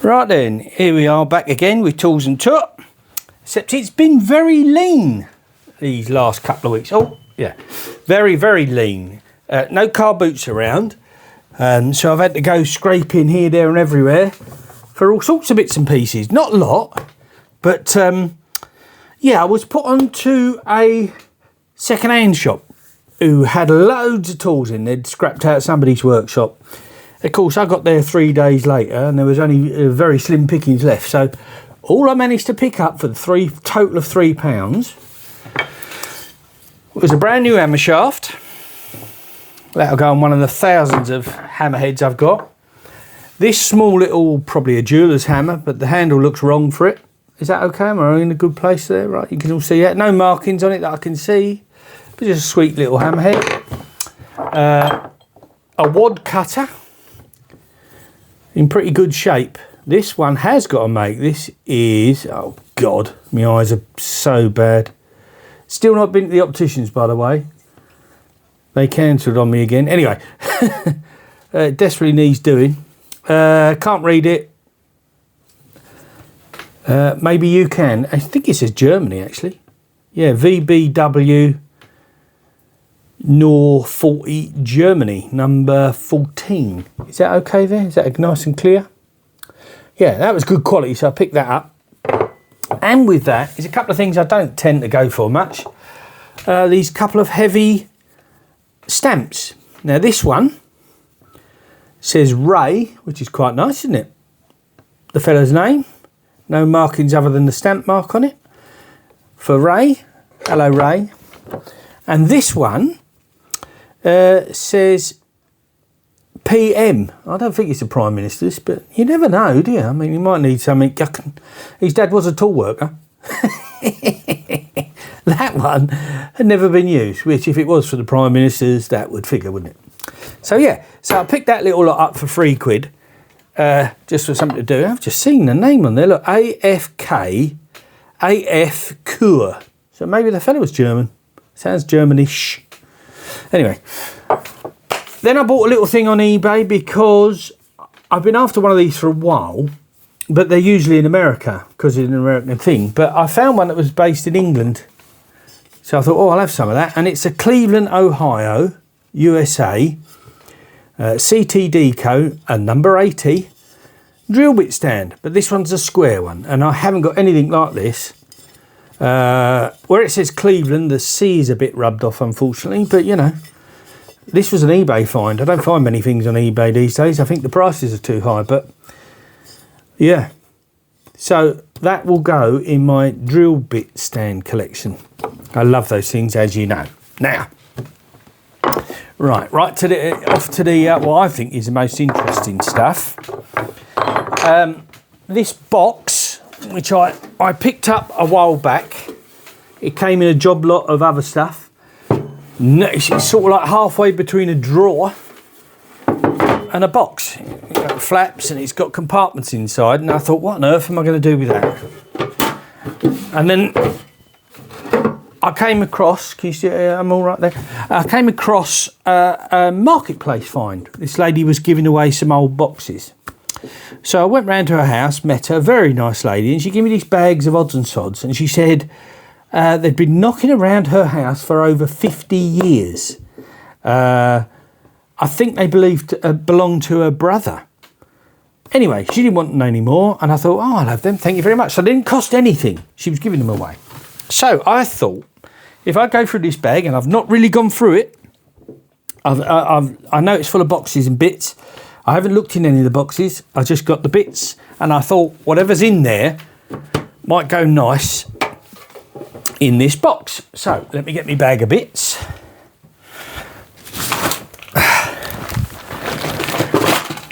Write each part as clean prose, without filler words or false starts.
Right then, here we are back again with Tools and Tut. Except it's been very lean these last couple of weeks. Oh, yeah, very, very lean. No car boots around. So I've had to go scraping here, there and everywhere for all sorts of bits and pieces. Not a lot, but yeah, I was put onto a second-hand shop who had loads of tools in. They'd scrapped out somebody's workshop. Of course, I got there 3 days later and there was only very slim pickings left. So all I managed to pick up for the total of £3 was a brand new hammer shaft. That'll go on one of the thousands of hammerheads I've got. This small little, probably a jeweller's hammer, but the handle looks wrong for it. Is that okay? Am I in a good place there? Right, you can all see that. No markings on it that I can see. But just a sweet little hammerhead. A wad cutter. In pretty good shape. This one has got a make. This is, oh God, my eyes are so bad. Still not been to the opticians, by the way. They cancelled on me again. Anyway, desperately needs doing. Can't read it. Maybe you can. I think it says Germany, actually. Yeah, VBW Nor 40 Germany, number 14. Is that okay there? Is that nice and clear? Yeah, that was good quality, so I picked that up. And with that, there's a couple of things I don't tend to go for much. These couple of heavy stamps. Now this one says Ray, which is quite nice, isn't it? The fella's name. No markings other than the stamp mark on it. For Ray. Hello, Ray. And this one says PM. I don't think it's the Prime Minister's, but you never know, do you? I mean, you might need something. His dad was a tool worker. That one had never been used, which if it was for the Prime Minister's, that would figure, wouldn't it? So yeah, so I picked that little lot up for £3, just for something to do. I've just seen the name on there. Look, AFK, AF Kur. So maybe the fella was German. Sounds Germanish. Anyway, then I bought a little thing on eBay because I've been after one of these for a while, but they're usually in America because it's an American thing. But I found one that was based in England. So I thought, oh, I'll have some of that. And it's a Cleveland, Ohio, USA, CTD code, a number 80 drill bit stand. But this one's a square one. And I haven't got anything like this. Where it says Cleveland, the C is a bit rubbed off, unfortunately. But, you know, this was an eBay find. I don't find many things on eBay these days. I think the prices are too high. But, yeah. So that will go in my drill bit stand collection. I love those things, as you know. Now, right to the what I think is the most interesting stuff. This box, which I picked up a while back. It came in a job lot of other stuff. It's sort of like halfway between a drawer and a box. It's got flaps and it's got compartments inside. And I thought, what on earth am I going to do with that? And then I came across, can you see, I'm all right there. I came across a marketplace find. This lady was giving away some old boxes. So I went round to her house, met her, very nice lady, and she gave me these bags of odds and sods. And she said they'd been knocking around her house for over 50 years. I think they belonged to her brother. Anyway, she didn't want them anymore, and I thought, oh, I'll have them, thank you very much. So they didn't cost anything. She was giving them away. So I thought, if I go through this bag, and I've not really gone through it, I know it's full of boxes and bits. I haven't looked in any of the boxes. I just got the bits, and I thought whatever's in there might go nice in this box. So let me get my bag of bits.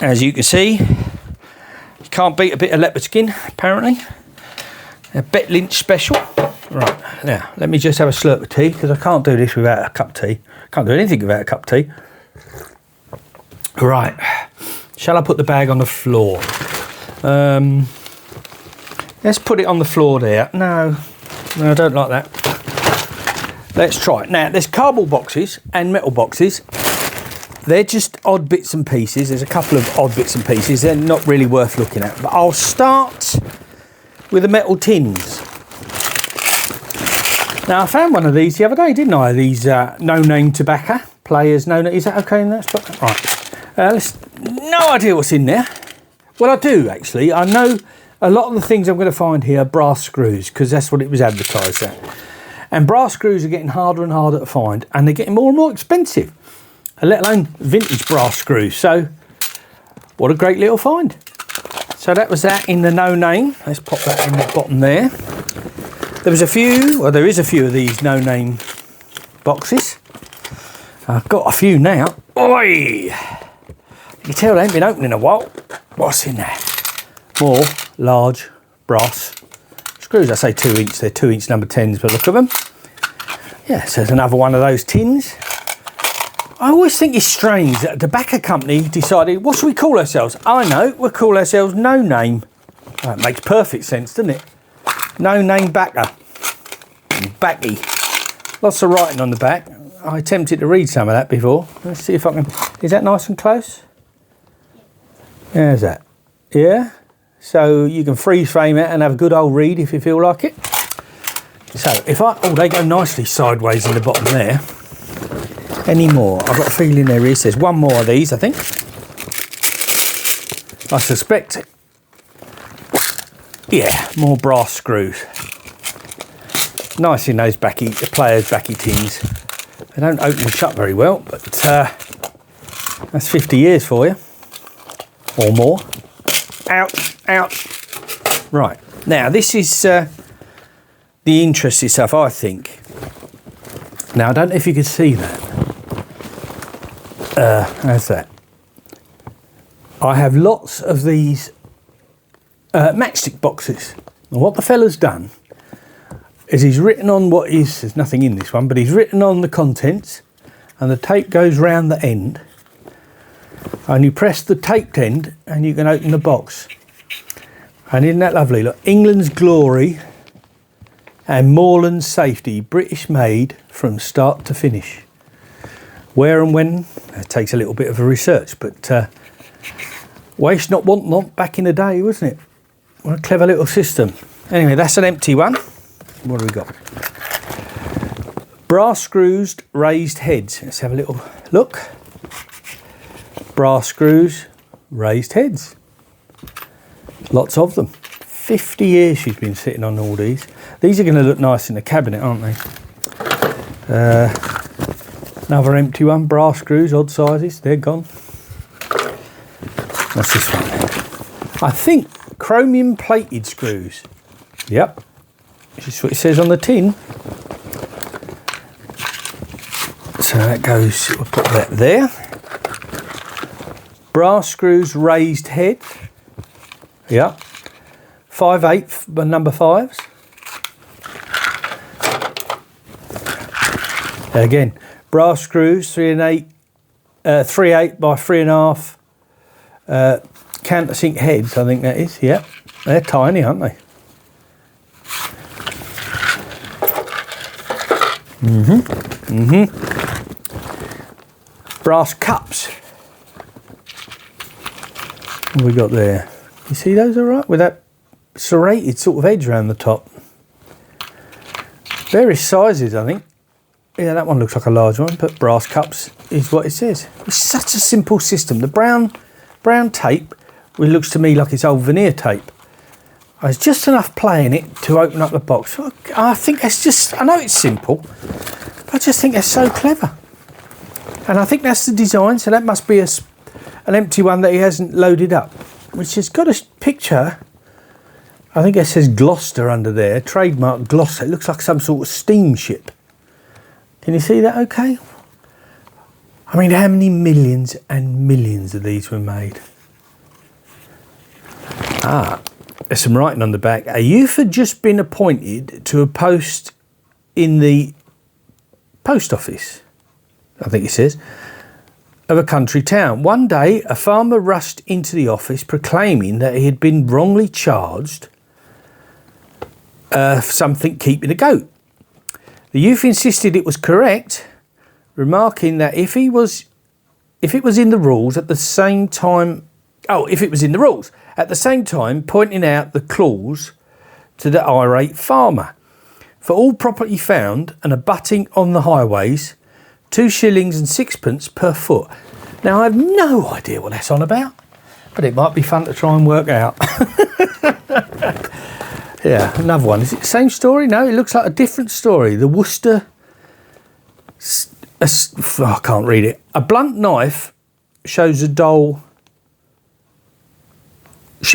As you can see, you can't beat a bit of leopard skin, apparently. A Bet Lynch special. Right, now, let me just have a slurp of tea, because I can't do this without a cup of tea. Can't do anything without a cup of tea. Right, shall I put the bag on the floor? Let's put it on the floor there. No, I don't like that. Let's try it. Now, there's cardboard boxes and metal boxes. they're just odd bits and pieces. There's a couple of odd bits and pieces. They're not really worth looking at. But I'll start with the metal tins. Now, I found one of these the other day, didn't I? These no-name tobacco players. Is that okay in that spot? Right. No idea what's in there. Well, I do, actually. I know a lot of the things I'm going to find here are brass screws, because that's what it was advertised at. And brass screws are getting harder and harder to find, and they're getting more and more expensive, let alone vintage brass screws. So what a great little find. So that was that in the no name. Let's pop that in the bottom there. There was a few, well, there is a few of these no name boxes. I've got a few now. Oi! You can tell they ain't been opening a while. What's in there? More large brass screws. I say 2 inch, they're 2 inch number 10s by the look of them. Yeah, so there's another one of those tins. I always think it's strange that a tobacco company decided, what should we call ourselves? I know, we'll call ourselves No Name. That makes perfect sense, doesn't it? No Name Backer. Backy. Lots of writing on the back. I attempted to read some of that before. Let's see if I can. Is that nice and close? There's that. Yeah? So you can freeze frame it and have a good old read if you feel like it. So if they go nicely sideways in the bottom there. Any more? I've got a feeling there is. There's one more of these, I think. I suspect. Yeah, more brass screws. Nice in those the players' backy tins. They don't open and shut very well, but that's 50 years for you. Or more. Ouch, ouch. Right, now this is the interesting stuff, I think. Now, I don't know if you can see that. How's that? I have lots of these matchstick boxes. And what the fella's done is he's written on there's nothing in this one, but he's written on the contents, and the tape goes round the end. And you press the taped end and you can open the box. And isn't that lovely? Look, England's glory and Moreland's safety, British made from start to finish. Where and when, it takes a little bit of a research, but waste not, want not, back in the day, wasn't it? What a clever little system. Anyway, that's an empty one. What do we got? Brass screws, raised heads. Let's have a little look. Brass screws, raised heads. Lots of them. 50 years she's been sitting on all these. These are going to look nice in the cabinet, aren't they? Another empty one. Brass screws, odd sizes. They're gone. What's this one? I think chromium plated screws. Yep. That's what it says on the tin. So that goes, we'll put that there. Brass screws, raised head. Yeah. 5/8 by number 5s. Again, brass screws, 3/8 by 3.5. Countersink heads, I think that is. Yeah. They're tiny, aren't they? Brass cups. What have we got there? You see those all right? With that serrated sort of edge around the top. Various sizes, I think. Yeah, that one looks like a large one, but brass cups is what it says. It's such a simple system. The brown tape, which looks to me like it's old veneer tape. There's just enough play in it to open up the box. I think that's just, I know it's simple, but I just think that's so clever. And I think that's the design, so that must be an empty one that he hasn't loaded up, which has got a picture. I think it says Gloucester under there, trademark Gloucester. It looks like some sort of steamship. Can you see that okay? I mean, how many millions and millions of these were made? There's some writing on the back. A youth had just been appointed to a post in the post office, I think it says, of a country town. One day, a farmer rushed into the office proclaiming that he had been wrongly charged for something keeping a goat. The youth insisted it was correct, remarking that if he was if it was in the rules at the same time, at the same time pointing out the clause to the irate farmer. For all property found and abutting on the highways, 2 shillings and 6pence per foot. Now, I have no idea what that's on about, but it might be fun to try and work out. Yeah, another one. Is it the same story? No, it looks like a different story. The Worcester... I can't read it. A blunt knife shows a dull...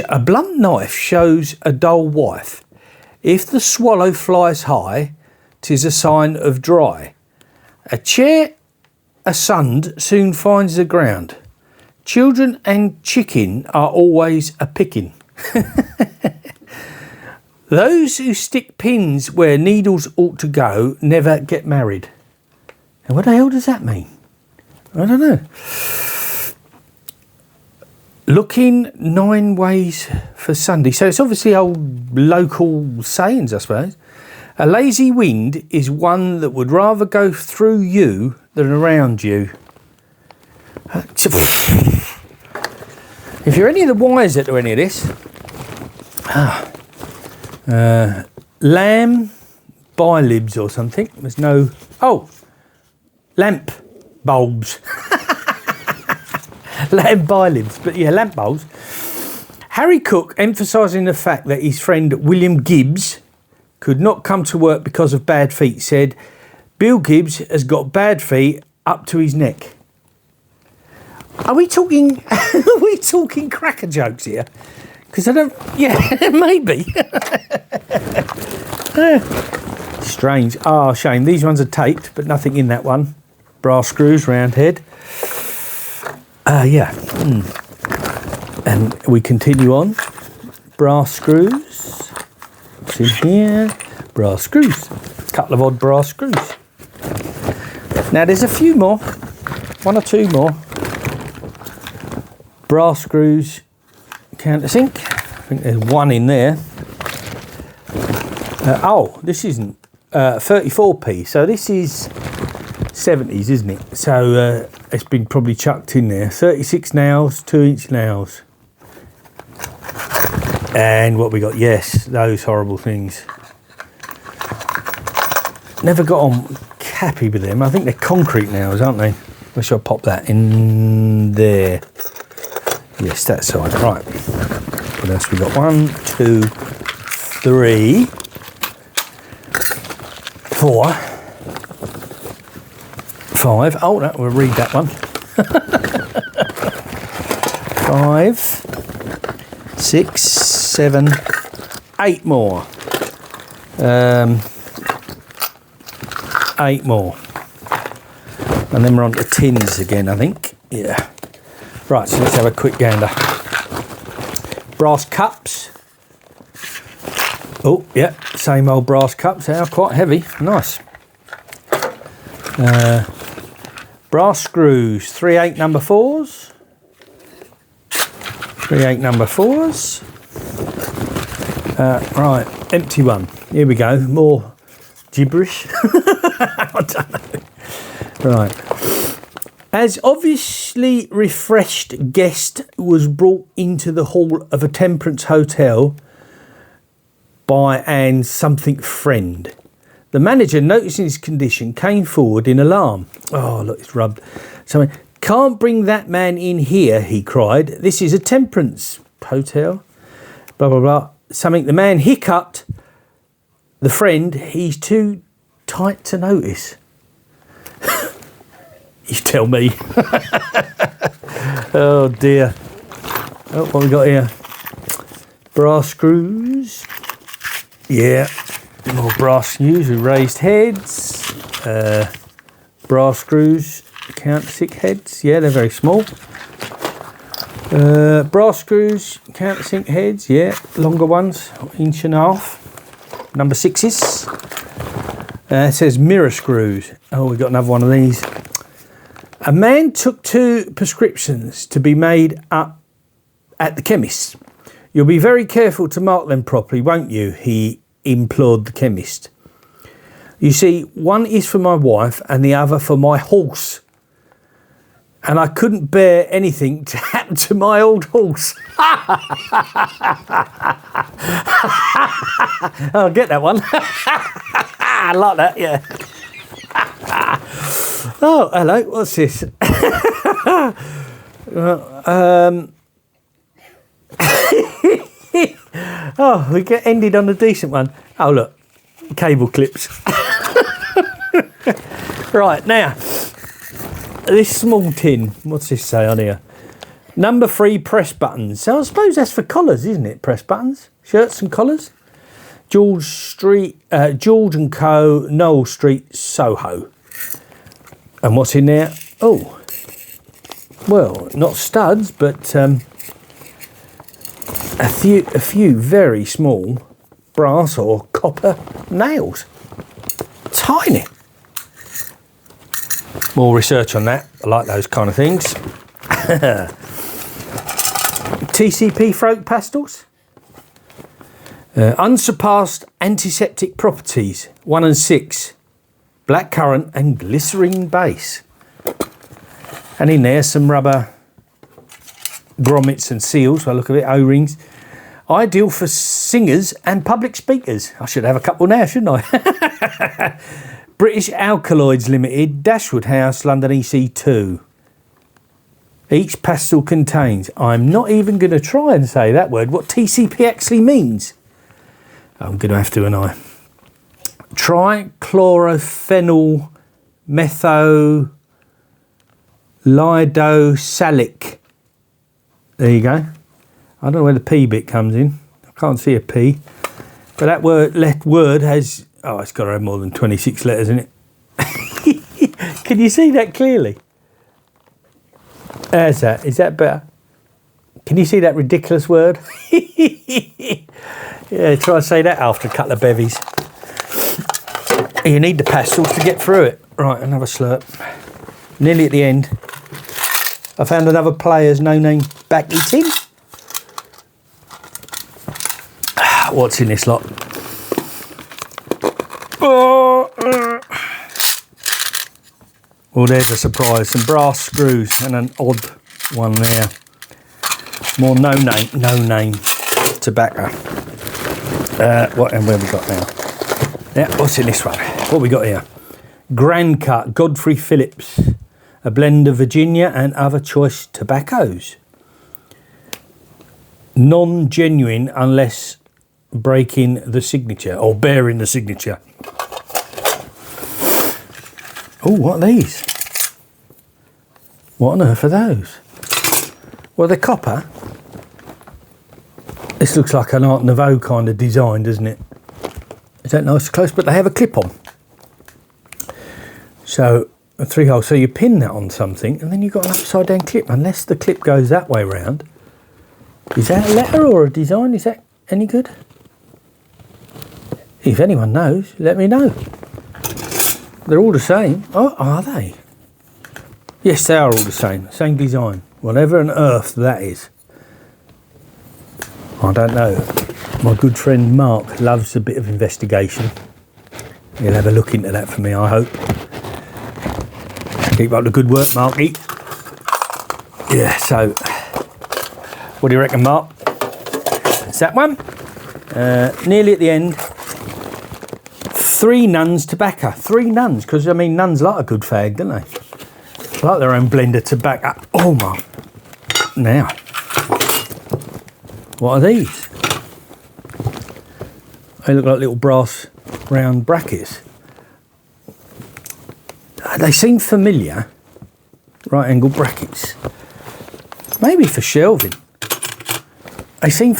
A blunt knife shows a dull wife. If the swallow flies high, 'tis a sign of dry. A chair asunned soon finds the ground. Children and chicken are always a picking. Those who stick pins where needles ought to go never get married. And what the hell does that mean? I don't know. Looking 9 ways for Sunday. So it's obviously old local sayings, I suppose. A lazy wind is one that would rather go through you than around you. If you're any of the wiser to any of this, lamb bilibs or something. There's no... Oh, lamp bulbs. Lamp bilibs, but yeah, lamp bulbs. Harry Cook, emphasising the fact that his friend William Gibbs could not come to work because of bad feet, said, Bill Gibbs has got bad feet up to his neck. Are we talking cracker jokes here? Because I don't... Yeah, maybe. Strange. Oh, shame. These ones are taped, but nothing in that one. Brass screws, round head. Yeah. And we continue on. Brass screws. What's in here? Brass screws. A couple of odd brass screws. Now, there's a few more. 1 or 2 more. Brass screws. Countersink. I think there's 1 in there. Oh, this isn't 34p. So this is 70s, isn't it? So it's been probably chucked in there. 36 nails, 2-inch nails. And what we got? Yes, those horrible things. Never got on happy with them. I think they're concrete nails, aren't they? Where shall I pop that in there? Yes, that side. Right. What else we got? 1, 2, 3, 4, 5. Oh, no, we'll read that one. 5, 6, 7, 8 more. 8 more. And then we're on to tins again, I think. Yeah. Right, so let's have a quick gander. Brass cups. Oh, yeah, same old brass cups. They are quite heavy. Nice. Brass screws. 3/8 number 4s. 3/8 number 4s. Right, empty one. Here we go. More gibberish. I don't know. Right. As obviously refreshed guest was brought into the hall of a temperance hotel by an something friend. The manager, noticing his condition, came forward in alarm. Oh, look, it's rubbed. So, can't bring that man in here, he cried. This is a temperance hotel. Blah, blah, blah. Something the man hiccuped. The friend, he's too tight to notice. You tell me. Oh dear. Oh, what we got here? Brass screws. Yeah. More brass screws with raised heads. Brass screws, countersink heads. Yeah, they're very small. Brass screws, countersink heads. Yeah, longer ones, 1.5 inch. Number 6s. It says mirror screws. Oh, we've got another one of these. A man took 2 prescriptions to be made up at the chemist. You'll be very careful to mark them properly, won't you? He implored the chemist. You see, one is for my wife and the other for my horse. And I couldn't bear anything to happen to my old horse. I'll get that one. I like that, yeah. Oh, hello, what's this? Oh, we get ended on a decent one. Oh, look, cable clips. Right, now, this small tin, what's this say on here? Number 3 press buttons. So I suppose that's for collars, isn't it? Press buttons, shirts and collars. George and Co, Noel Street, Soho. And what's in there? Oh, well, not studs, but a few very small brass or copper nails. Tiny. More research on that. I like those kind of things. TCP throat pastels. Unsurpassed antiseptic properties, 1 and 6. Blackcurrant and glycerine base. And in there, some rubber grommets and seals, by the look of it, O-rings. Ideal for singers and public speakers. I should have a couple now, shouldn't I? British Alkaloids Limited, Dashwood House, London EC2. Each pastel contains, I'm not even going to try and say that word, what TCP actually means. I'm going to have to, and I. Trichlorophenyl methylidosalic. There you go. I don't know where the P bit comes in. I can't see a P. But that word has, oh, it's got to have more than 26 letters in it. Can you see that clearly? How's that? Is that better? Can you see that ridiculous word? Yeah, try and say that after a couple of bevies. You need the pastels to get through it. Right, another slurp. Nearly at the end. I found another Players No Name Backy tin. What's in this lot? Well, there's a surprise. Some brass screws and an odd one there. More no name tobacco. Where have we got now? Yeah, what's in this one? What we got here? Grand Cut, Godfrey Phillips. A blend of Virginia and other choice tobaccos. Non-genuine unless breaking the signature or bearing the signature. Oh, what are these? What on earth are those? Well, they're copper. This looks like an Art Nouveau kind of design, doesn't it? Is that nice and close? But they have a clip on. So, a 3-hole. So you pin that on something and then you've got an upside down clip. Unless the clip goes that way round. Is that a letter or a design? Is that any good? If anyone knows, let me know. They're all the same. Oh, are they? Yes, they are all the same. Same design. Whatever on earth that is. I don't know. My good friend Mark loves a bit of investigation. He'll have a look into that for me, I hope. Keep up the good work, Marky. Yeah, so, what do you reckon, Mark? It's that one. Nearly at the end. 3 Nuns tobacco. 3 Nuns, because, I mean, nuns like a good fag, don't they? Like their own blend of tobacco. Oh, my. Now. What are these? They look like little brass round brackets. They seem familiar. Right angle brackets. Maybe for shelving. They seem...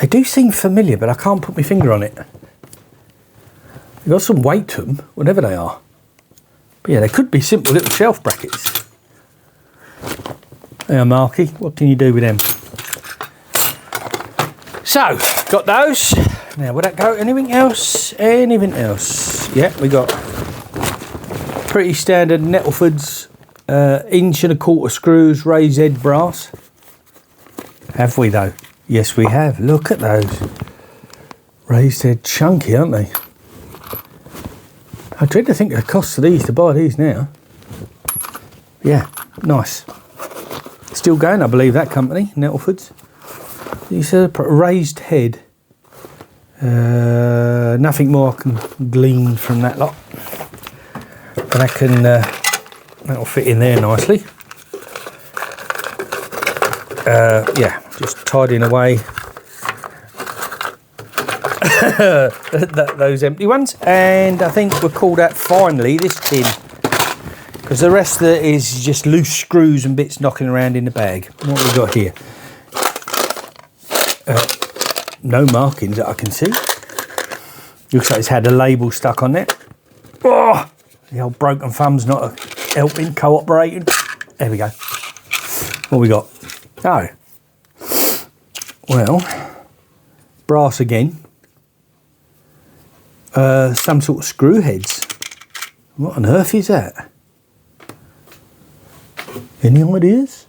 They do seem familiar, but I can't put my finger on it. They've got some weight to them, whatever they are. But yeah, they could be simple little shelf brackets. There, Marky, what can you do with them? So, got those. Now, would that go? Anything else? Anything else? Yeah, we got pretty standard Nettleford's 1.25" screws, raised head brass. Have we though? Yes, we have. Look at those. Raised head chunky, aren't they? I dread to think of the cost of these to buy these now. Yeah, nice. Still going, I believe, that company, Nettlefords. You said a raised head. Nothing more I can glean from that lot. And that'll fit in there nicely. Yeah, just tidying away those empty ones. And I think we'll call that finally this tin, because the rest of it is just loose screws and bits knocking around in the bag. What have we got here? No markings that I can see. Looks like it's had a label stuck on it. Oh, the old broken thumb's not helping, cooperating. There we go. What we got? Oh, well, brass again. Some sort of screw heads. What on earth is that? Any ideas?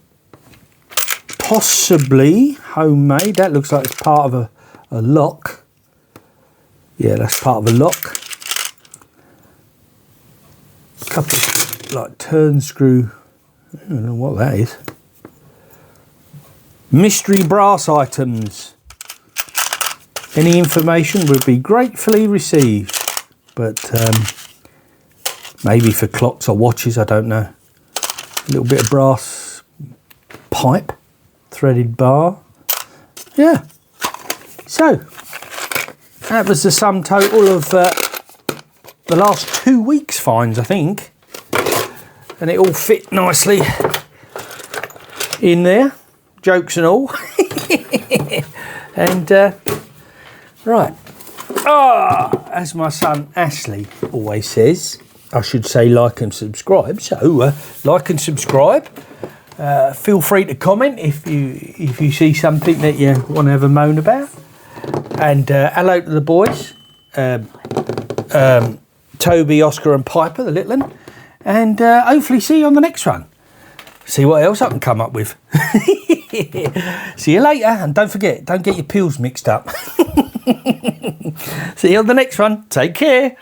Possibly homemade. That looks like it's part of a lock. Yeah, that's part of a lock. A couple of like turn screw. I don't know what that is. Mystery brass items. Any information would be gratefully received. But maybe for clocks or watches, I don't know. A little bit of brass pipe, threaded bar. Yeah. So that was the sum total of the last 2 weeks' finds, I think. And it all fit nicely in there, jokes and all. And right. As my son Ashley always says, I should say like and subscribe. So like and subscribe. Feel free to comment if you see something that you want to have a moan about. And hello to the boys, Toby, Oscar and Piper, the little one. And hopefully see you on the next one. See what else I can come up with. See you later, and don't forget, don't get your pills mixed up. See you on the next one. Take care.